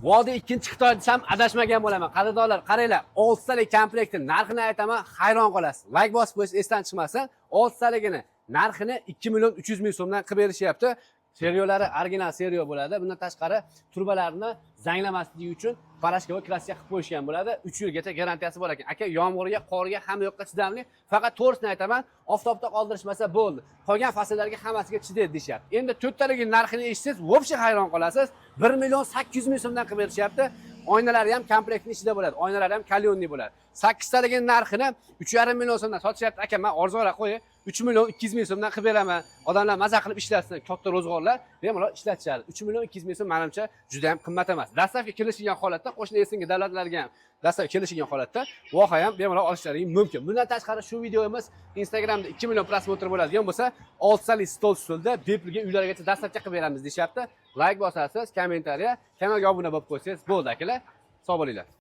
Vodiy ikkinchi Xitoy desam adashmagan bo'laman. Qadrdonlar, qaranglar, 6 talik komplektning narxini aytaman, hayron qolasiz. Like bosib qo'yish esdan chiqmasin. 6 taligini narxini 2 million 300 ming so'mdan qilib berishyapti. Seriyolari original seriya bo'ladi. Bundan tashqari turbalarni zanglamasligi uchun parashkova klassika qilib qo'yishgan bo'ladi. 3 yilgacha garantiyasi bor ekan. Aka, yomg'irga, qorga hamma yoqqa chidamli. Faqat to'g'risini aytaman, oftobda qoldirishmasa bo'ldi. Qolgan fasllarga hammasiga chidaydi deyapti. Endi 4 taligining narxini eshitsangiz, vobshe hayron qolasiz. 1 million 800 ming so'mdan qilib berishyapti. Oynalari ham komplektning ichida bo'ladi. Oynalari ham kalyonli bo'ladi. 8 taligining narxini 3,5 million so'mdan sotishyapti. Aka, men arzonroq qo'ying. 3 million 200 ming so'mdan qilib beraman. Odamlar maza qilib ishlatsin, katta ro'zg'orlar bemalol ishlatishadi. 3 million 200 ming so'm menimcha juda ham qimmat emas. Dastlabki kelishilgan holatda qo'shni esinga davlatlarga ham dastlabki kelishilgan holatda voha ham bemalol olishlaring mumkin. Bundan tashqari shu videomiz Instagramda 2 million prosmotr bo'ladigan bo'lsa, 6 talik stol stulda bepulga uylargacha dastlabki qilib beramiz deyapti. Like bosasiz, kommentariya, kanalga obuna bo'lib qo'ysangiz bo'ldi akalar. Sog' bo'linglar.